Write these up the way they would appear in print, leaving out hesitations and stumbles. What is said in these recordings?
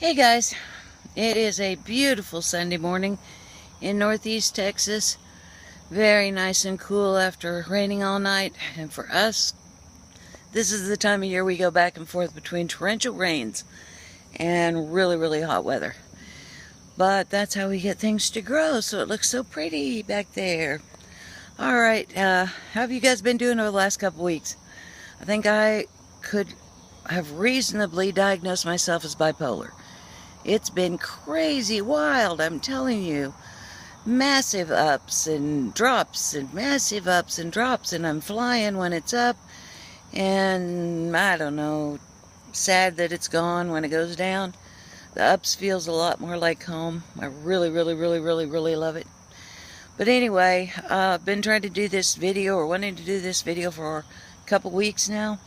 Hey guys, it is a beautiful Sunday morning in Northeast Texas. Very nice and cool after raining all night. And for us, this is the time of year we go back and forth between torrential rains and really, really hot weather. But that's how we get things to grow, so it looks so pretty back there. Alright, how have you guys been doing over the last couple weeks? I think I could have reasonably diagnosed myself as bipolar. It's been crazy wild, I'm telling you. Massive ups and drops and massive ups and drops, and I'm flying when it's up, and I don't know, sad that it's gone when it goes down. The ups feels a lot more like home. I really love it. But anyway, I've been trying to do this video, or wanting to do this video, for a couple weeks now,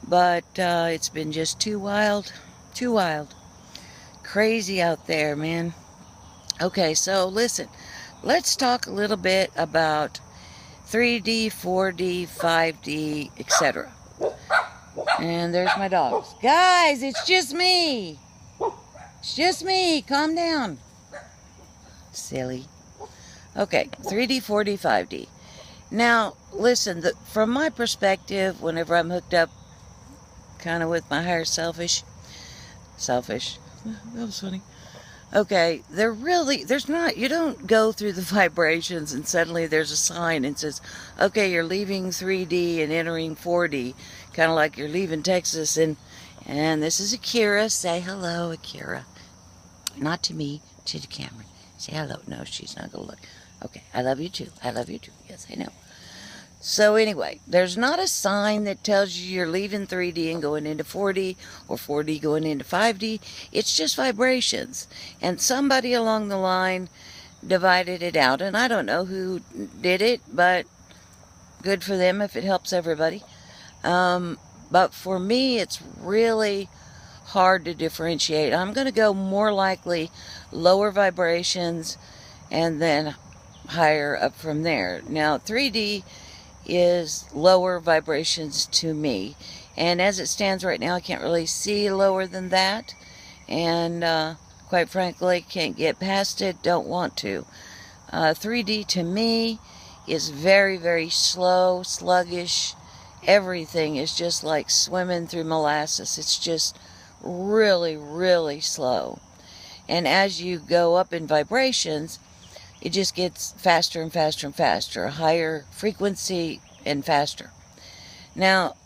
but it's been just too wild. Crazy out there, man. Okay, so listen, let's talk a little bit about 3D, 4D, 5D, etc. And there's my dogs. Guys, it's just me. It's just me. Calm down. Silly. Okay, 3D, 4D, 5D. Now, listen, from my perspective, whenever I'm hooked up kind of with my higher selfish, that was funny. Okay, there's not, you don't go through the vibrations and suddenly there's a sign and says, okay, you're leaving 3D and entering 4D. Kind of like you're leaving Texas and this is Akira. Say hello, Akira. Not to me, to the camera. Say hello. No, she's not going to look. Okay, I love you too. I love you too. Yes, I know. So anyway, there's not a sign that tells you you're leaving 3D and going into 4D, or 4D going into 5D. It's just vibrations. And somebody along the line divided it out. And I don't know who did it, but good for them if it helps everybody. But for me, it's really hard to differentiate. I'm going to go more likely lower vibrations and then higher up from there. Now, 3D is lower vibrations to me, and as it stands right now, I can't really see lower than that, and quite frankly, can't get past it, don't want to. 3D to me is very slow, sluggish. Everything is just like swimming through molasses. It's just really slow, and as you go up in vibrations, it just gets faster and faster, higher frequency and faster. Now,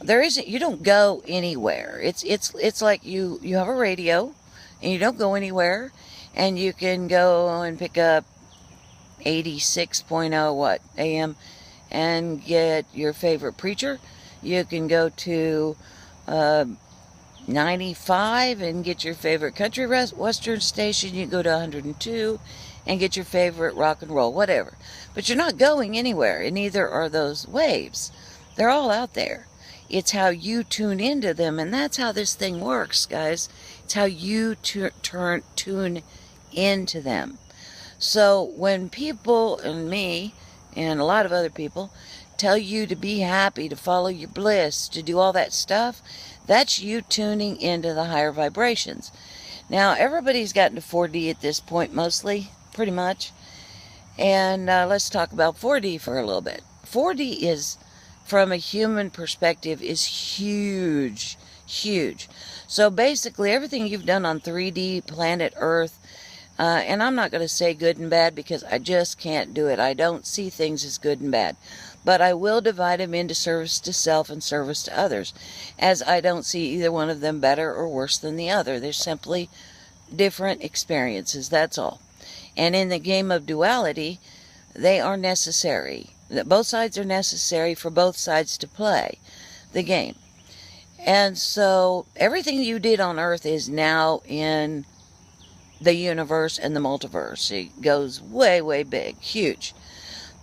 you don't go anywhere. It's like you have a radio and you don't go anywhere, and you can go and pick up 86.0 AM and get your favorite preacher. You can go to 95 and get your favorite country western station. You can go to 102 and get your favorite rock and roll, whatever. But you're not going anywhere, and neither are those waves. They're all out there. It's how you tune into them, and that's how this thing works, guys. It's how you tune into them. So when people, and me, and a lot of other people, tell you to be happy, to follow your bliss, to do all that stuff, that's you tuning into the higher vibrations. Now, everybody's gotten to 4D at this point, mostly, pretty much. And let's talk about 4D for a little bit. 4D is, from a human perspective, is huge. So basically, everything you've done on 3D, planet Earth, and I'm not going to say good and bad because I just can't do it. I don't see things as good and bad. But I will divide them into service to self and service to others, as I don't see either one of them better or worse than the other. They're simply different experiences, that's all. And in the game of duality, they are necessary. Both sides are necessary for both sides to play the game. And so everything you did on Earth is now in the universe and the multiverse. It goes way big, huge.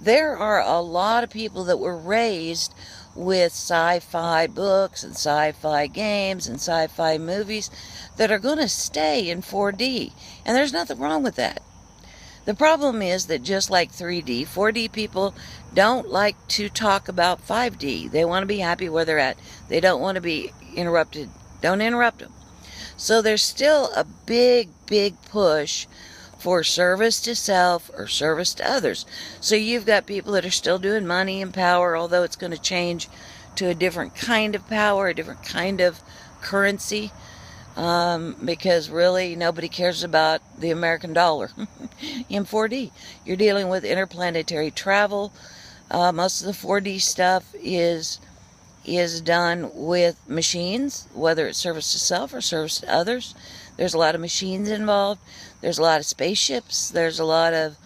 There are a lot of people that were raised with sci-fi books and sci-fi games and sci-fi movies that are going to stay in 4D. And there's nothing wrong with that. The problem is that just like 3D, 4D people don't like to talk about 5D. They want to be happy where they're at. They don't want to be interrupted. Don't interrupt them. So there's still a big, big push for service to self or service to others. So you've got people that are still doing money and power, although it's going to change to a different kind of power, a different kind of currency, because really nobody cares about the American dollar. In 4D, you're dealing with interplanetary travel. Most of the 4D stuff is done with machines, whether it's service to self or service to others. There's a lot of machines involved. There's a lot of spaceships. There's a lot of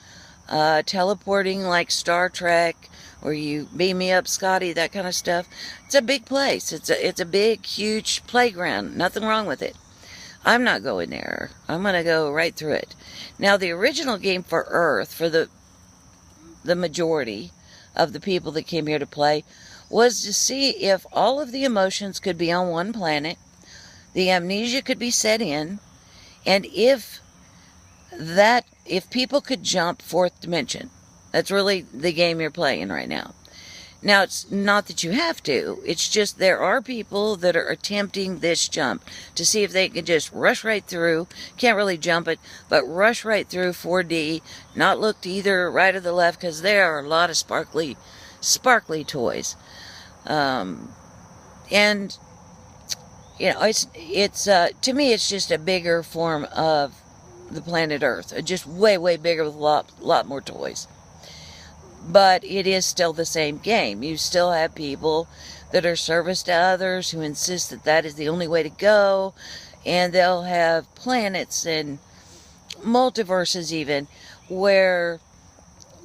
teleporting, like Star Trek, where you beam me up, Scotty, that kind of stuff. It's a big place. It's a big, huge playground. Nothing wrong with it. I'm not going there. I'm going to go right through it. Now, the original game for Earth, for the majority of the people that came here to play, was to see if all of the emotions could be on one planet, the amnesia could be set in, and if people could jump fourth dimension. That's really the game you're playing right now. Now, it's not that you have to. It's just there are people that are attempting this jump to see if they can just rush right through. Can't really jump it, but rush right through 4D, not look to either right or the left, because there are a lot of sparkly toys. And you know, it's to me, it's just a bigger form of the planet Earth, just way bigger with a lot more toys. But it is still the same game. You still have people that are service to others who insist that that is the only way to go, and they'll have planets and multiverses even where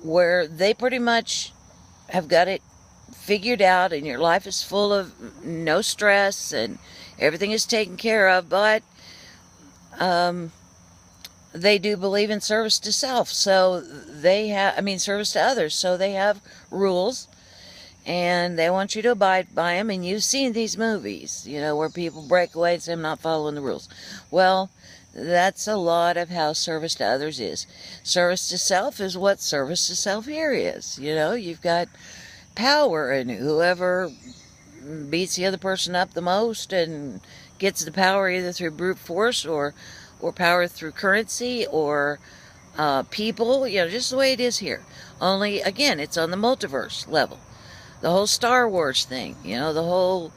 they pretty much have got it figured out, and your life is full of no stress and everything is taken care of, but they do believe in service to self, so they have, service to others, so they have rules, and they want you to abide by them, and you've seen these movies, you know, where people break away and say, I'm not following the rules. Well, that's a lot of how service to others is. Service to self is what service to self here is. You know, you've got power, and whoever beats the other person up the most and gets the power either through brute force or power through currency or people, you know, just the way it is here. Only, again, it's on the multiverse level. The whole Star Wars thing, you know, the whole,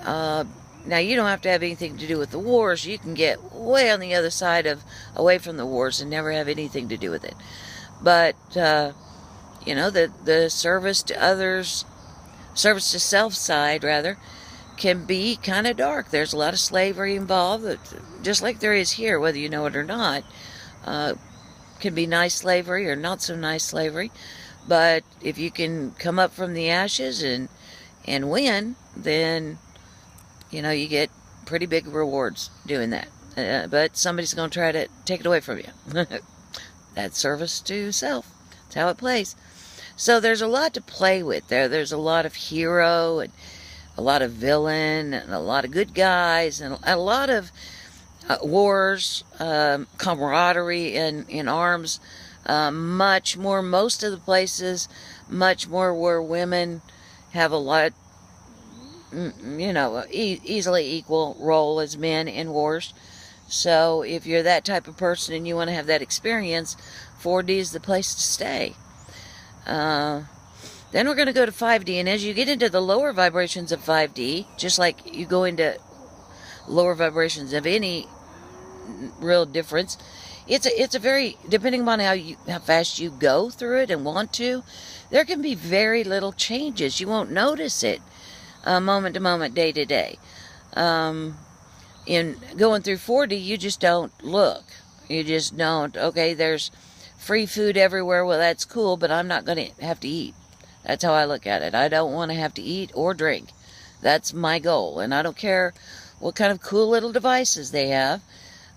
now you don't have to have anything to do with the wars. You can get way on the other side away from the wars and never have anything to do with it. But, you know, the service to others, service to self side, rather, can be kind of dark. There's a lot of slavery involved, just like there is here, whether you know it or not. Can be nice slavery or not so nice slavery, but if you can come up from the ashes and win, then you know you get pretty big rewards doing that. But somebody's going to try to take it away from you. That's service to self. That's how it plays. So there's a lot to play with there. There's a lot of hero and a lot of villain and a lot of good guys and a lot of wars, camaraderie in arms, much more, most of the places, much more where women have a lot, you know, easily equal role as men in wars. So if you're that type of person and you want to have that experience, 4D is the place to stay. Then we're going to go to 5D, and as you get into the lower vibrations of 5D, just like you go into lower vibrations of any real difference, it's a very, depending upon how fast you go through it and want to, there can be very little changes. You won't notice it moment to moment, day to day. In going through 4D, you just don't look. You just don't, okay, there's free food everywhere. Well, that's cool, but I'm not going to have to eat. That's how I look at it. I don't want to have to eat or drink. That's my goal. And I don't care what kind of cool little devices they have.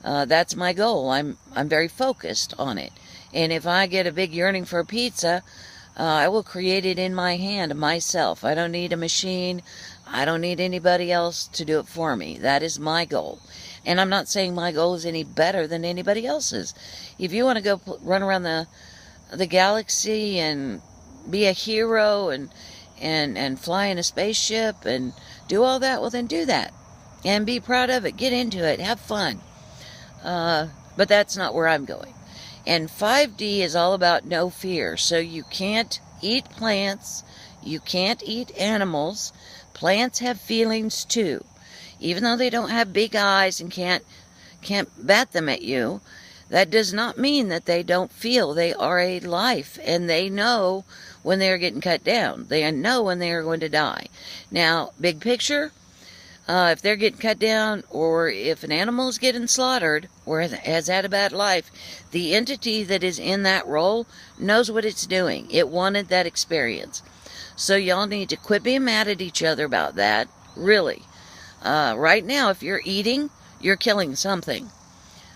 That's my goal. I'm very focused on it. And if I get a big yearning for a pizza, I will create it in my hand, myself. I don't need a machine. I don't need anybody else to do it for me. That is my goal. And I'm not saying my goal is any better than anybody else's. If you want to go run around the galaxy and be a hero and fly in a spaceship and do all that, well, then do that. and be proud of it. Get into it. Have fun. But that's not where I'm going. And 5D is all about no fear. So you can't eat plants. You can't eat animals. Plants have feelings too. Even though they don't have big eyes and can't bat them at you, that does not mean that they don't feel. They are a life, and they know when they're getting cut down. They know when they are going to die. Now, big picture, if they're getting cut down, or if an animal is getting slaughtered, or has had a bad life, the entity that is in that role knows what it's doing. It wanted that experience. So y'all need to quit being mad at each other about that. Really. Right now, if you're eating, you're killing something.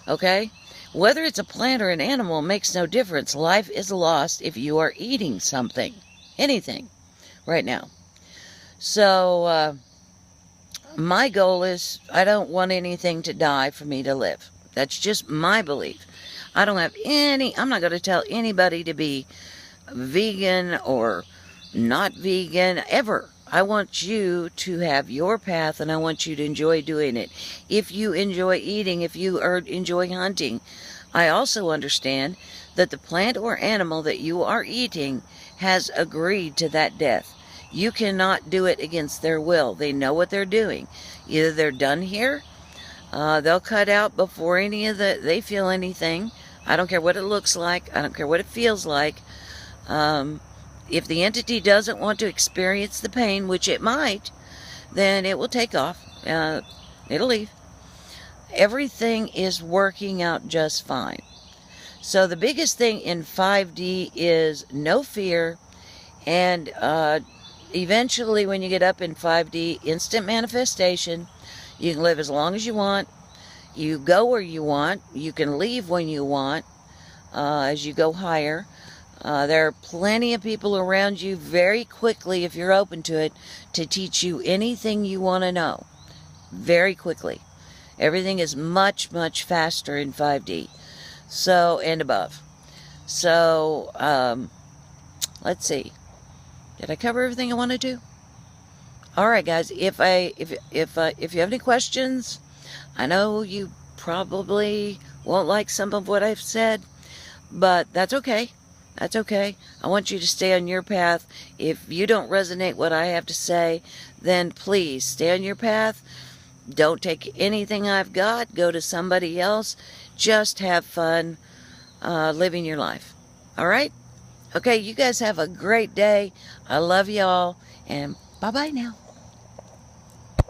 Okay? Whether it's a plant or an animal makes no difference. Life is lost if you are eating something. Anything. Right now. So, my goal is, I don't want anything to die for me to live. That's just my belief. I'm not going to tell anybody to be vegan or not vegan, ever. I want you to have your path, and I want you to enjoy doing it. If you enjoy eating, if you enjoy hunting, I also understand that the plant or animal that you are eating has agreed to that death. You cannot do it against their will. They know what they're doing. Either they're done here, they'll cut out before they feel anything. I don't care what it looks like. I don't care what it feels like. If the entity doesn't want to experience the pain, which it might, then it will take off. It'll leave. Everything is working out just fine. So the biggest thing in 5D is no fear, and eventually when you get up in 5D, instant manifestation. You can live as long as you want. You go where you want. You can leave when you want as you go higher. There are plenty of people around you very quickly, if you're open to it, to teach you anything you want to know. Very quickly. Everything is much, much faster in 5D. So, and above. So, let's see. Did I cover everything I wanted to? All right, guys. If you have any questions, I know you probably won't like some of what I've said, but that's okay. That's okay. I want you to stay on your path. If you don't resonate what I have to say, then please stay on your path. Don't take anything I've got. Go to somebody else. Just have fun living your life. All right? Okay, you guys have a great day. I love y'all, and bye-bye now.